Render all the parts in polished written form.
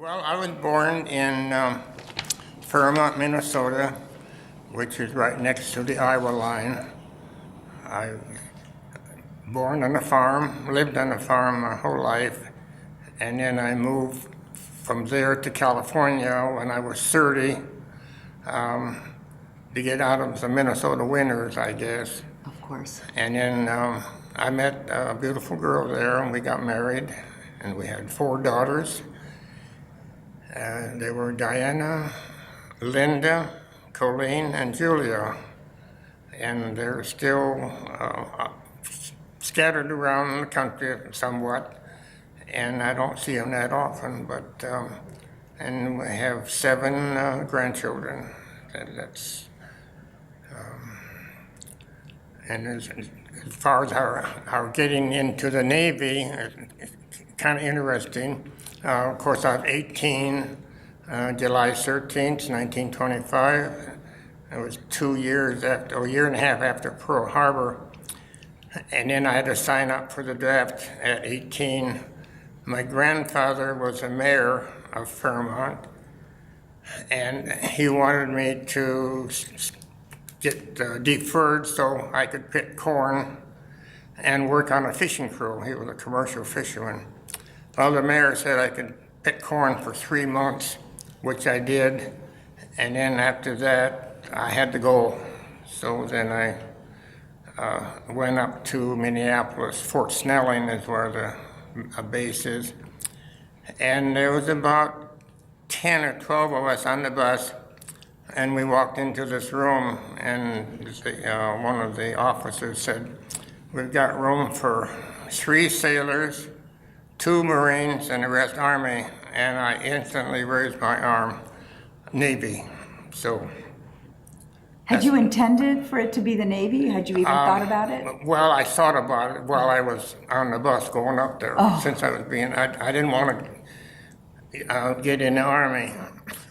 Well, I was born in Fairmont, Minnesota, which is right next to the Iowa line. I was born on a farm, lived on a farm my whole life, and then I moved from there to California when I was 30 to get out of the Minnesota winters, I guess. Of course. And then I met a beautiful girl there, and we got married, and we had 4 daughters. They were Diana, Linda, Colleen, and Julia, and they're still scattered around the country somewhat, and I don't see them that often, but, and we have 7 grandchildren. And as far as our getting into the Navy, it's kind of interesting. Of course, I was 18, July 13th, 1925. It was 2 years after, or a year and a half after Pearl Harbor. And then I had to sign up for the draft at 18. My grandfather was a mayor of Fairmont, and he wanted me to get deferred so I could pick corn and work on a fishing crew. He was a commercial fisherman. Well, the mayor said I could pick corn for 3 months, which I did, and then after that, I had to go. So then I went up to Minneapolis. Fort Snelling is where the base is. And there was about 10 or 12 of us on the bus, and we walked into this room, and one of the officers said, "We've got room for 3 sailors, 2 Marines, and the rest Army." And I instantly raised my arm, Navy. So. Had you intended for it to be the Navy? Had you even thought about it? Well, I thought about it while I was on the bus going up there. Oh. Since I was I didn't want to get in the Army.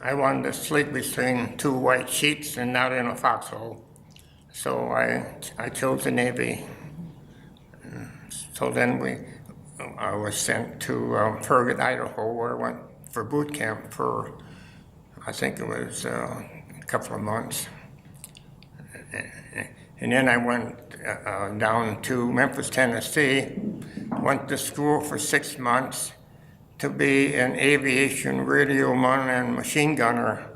I wanted to sleep between 2 white sheets and not in a foxhole. So I chose the Navy. So then I was sent to Farragut, Idaho, where I went for boot camp for, I think it was a couple of months. And then I went down to Memphis, Tennessee, went to school for 6 months to be an aviation radioman and machine gunner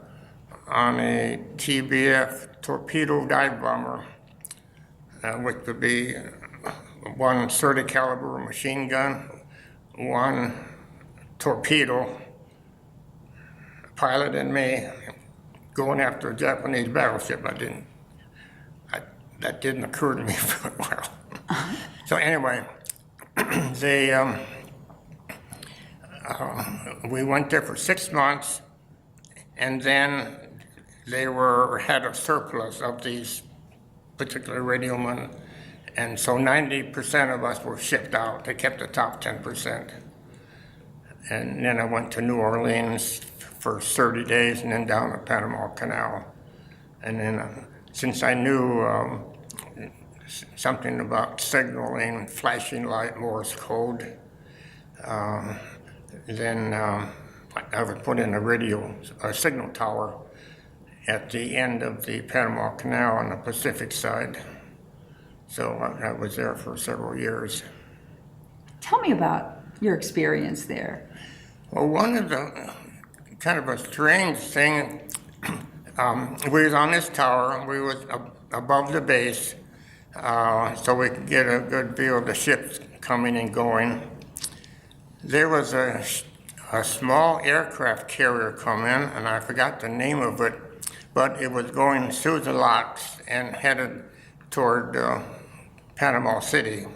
on a TBF torpedo dive bomber, which would be 1 .30 caliber machine gun, 1 torpedo, pilot and me going after a Japanese battleship. That didn't occur to me very well. So anyway, we went there for 6 months, and then they had a surplus of these particular radiomen, and so 90% of us were shipped out. They kept the top 10%. And then I went to New Orleans for 30 days, and then down the Panama Canal. And then since I knew something about signaling, flashing light, Morse code, then I was put in a signal tower at the end of the Panama Canal on the Pacific side. So I was there for several years. Tell me about your experience there. Well, one of the kind of a strange thing, we was on this tower, we was above the base, so we could get a good view of the ships coming and going. There was a small aircraft carrier come in, and I forgot the name of it, but it was going through the locks and headed toward Panama City.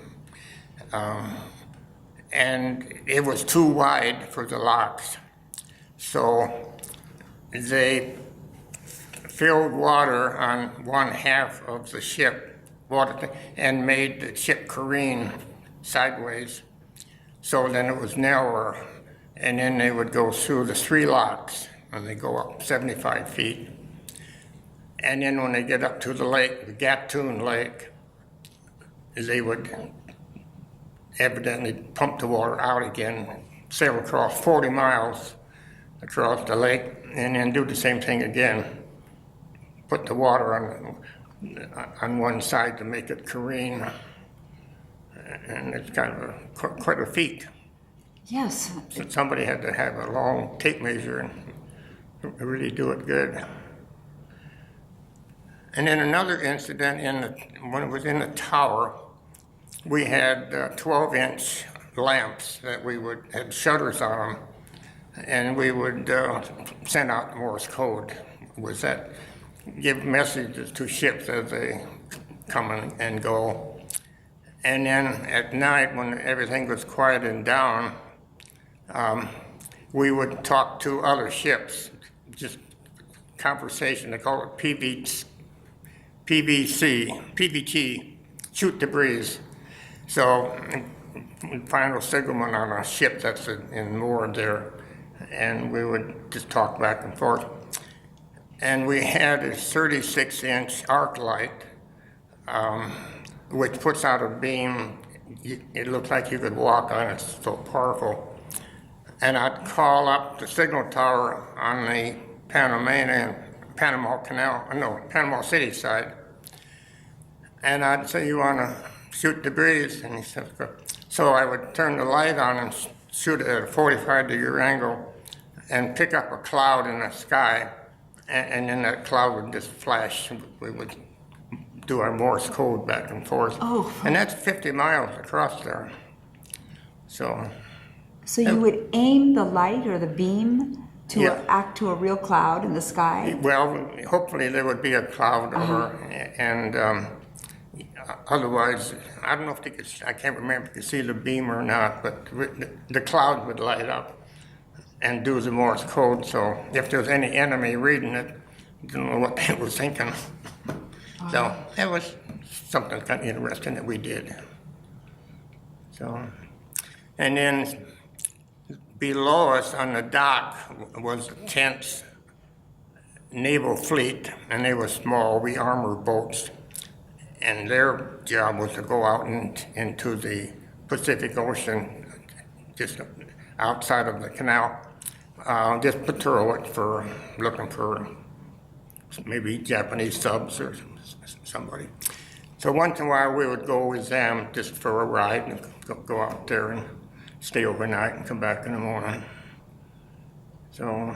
And it was too wide for the locks. So they filled water on 1/2 of the ship, and made the ship careen sideways. So then it was narrower, and then they would go through the 3 locks, and they go up 75 feet. And then when they get up to the lake, the Gatun Lake, they would evidently pump the water out again, sail across 40 miles across the lake, and then do the same thing again. Put the water on one side to make it careen, and it's kind of quite a feat. Yes. So somebody had to have a long tape measure and really do it good. And then another incident when it was in the tower, we had 12-inch lamps that had shutters on them, and we would send out Morse code. Was that give messages to ships as they come and go. And then at night, when everything was quieted down, we would talk to other ships, just conversation. They call it PBT, shoot the breeze. So we find a signalman on a ship that's moored there, and we would just talk back and forth. And we had a 36-inch arc light, which puts out a beam. It looked like you could walk on it, it's so powerful. And I'd call up the signal tower on the Panama City side, and I'd say, "You want to shoot the breeze?" And he said, so I would turn the light on and shoot it at a 45-degree angle and pick up a cloud in the sky, and then that cloud would just flash. We would do our Morse code back and forth. Oh. And that's 50 miles across there. So you would aim the light or the beam to Yeah. act to a real cloud in the sky? Well, hopefully there would be a cloud and otherwise, I don't know if I can't remember if you could see the beam or not, but the cloud would light up and do the Morse code. So if there was any enemy reading it, you don't know what they was thinking. So that was something kind of interesting that we did. So, and then below us on the dock was the 10th Naval Fleet, and they were small, armored boats. And their job was to go out into the Pacific Ocean, just outside of the canal, just patrol it looking for maybe Japanese subs or somebody. So once in a while we would go with them just for a ride and go out there and stay overnight and come back in the morning. So.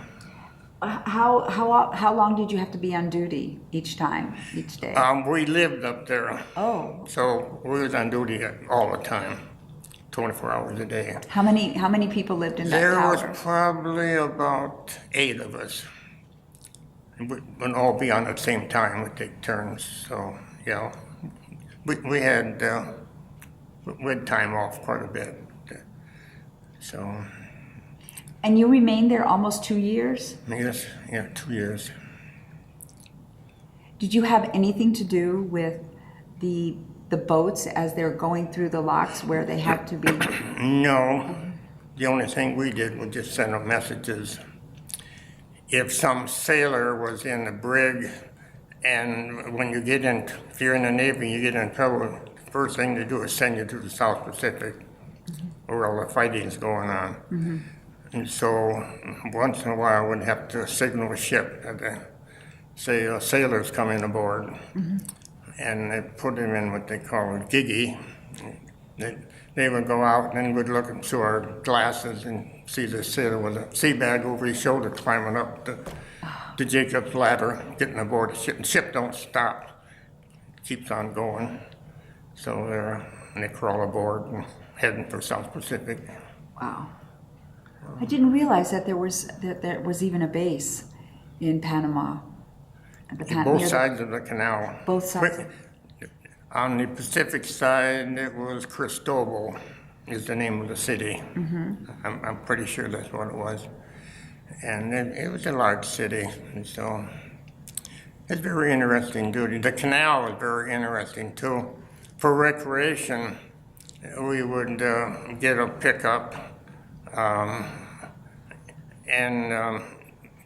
How long did you have to be on duty each day? We lived up there. Oh. So we was on duty all the time, 24 hours a day. How many people lived in that There tower? was probably about 8 of us. And we'd all be on at the same time, we'd take turns. So, yeah, we had time off quite a bit. So. And you remained there almost 2 years? Yes, 2 years. Did you have anything to do with the boats as they're going through the locks where they have to be? No. The only thing we did was just send them messages. If some sailor was in the brig, and if you're in the Navy, you get in trouble, the first thing they do is send you to the South Pacific, where all the fighting's going on. Mm-hmm. And so once in a while, we'd have to signal a ship that say a sailor's coming aboard. Mm-hmm. And they put him in what they call a giggy. They would go out and then we'd look through our glasses and see the sailor with a sea bag over his shoulder climbing up the Jacob's ladder, getting aboard the ship. The ship don't stop, it keeps on going. So they crawl aboard and heading for South Pacific. Wow. I didn't realize that there was even a base in Panama. Both sides of the canal. Both sides. On the Pacific side, it was Cristobal, is the name of the city. Mm-hmm. I'm pretty sure that's what it was. And it was a large city, and so it's very interesting duty. The canal was very interesting too. For recreation, we would get a pickup and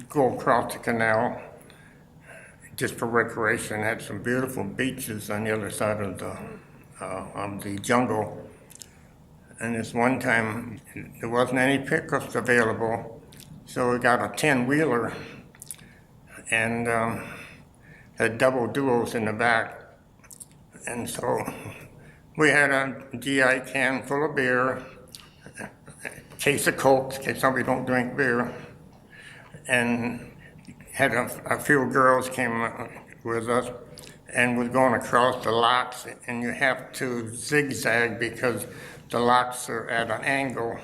go across the canal just for recreation. Had some beautiful beaches on the other side of the jungle. And this one time, there wasn't any pickups available, So we got a 10-wheeler and had double duos in the back. And so we had a GI can full of beer, a case of Coke in case somebody don't drink beer, and had a few girls came with us and was going across the locks, and you have to zigzag because the locks are at an angle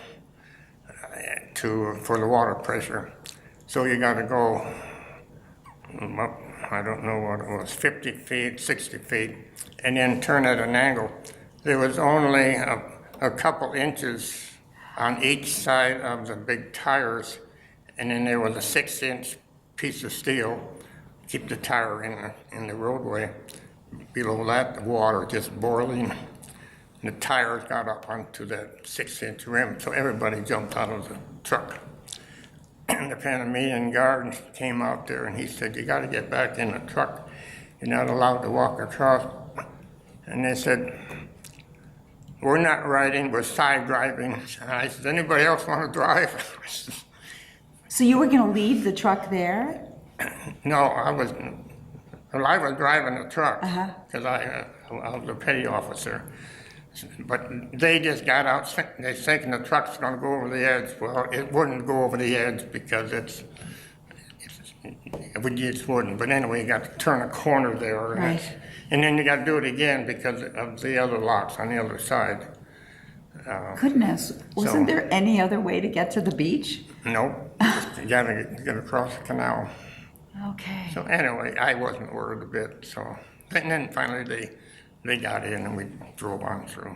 for the water pressure. So you got to go up, I don't know what it was, 50 feet, 60 feet, and then turn at an angle. There was only a couple inches on each side of the big tires, and then there was a 6-inch piece of steel to keep the tire in the roadway. Below that, the water just boiling. The tires got up onto that 6-inch rim, so everybody jumped out of the truck. And the Panamanian guard came out there and he said, "You got to get back in the truck. You're not allowed to walk across." And they said, "We're not riding, we're side driving." And I said, "Anybody else want to drive?" So you were going to leave the truck there? No, I was driving the truck because I was a petty officer. But they just got out, they're thinking the truck's going to go over the edge. Well, it wouldn't go over the edge because it just wouldn't. But anyway, you got to turn a corner there. Right. And then you got to do it again because of the other locks on the other side. Goodness, wasn't there any other way to get to the beach? Nope, you got to get across the canal. Okay. So anyway, I wasn't worried a bit. So, and then finally they got in and we drove on through.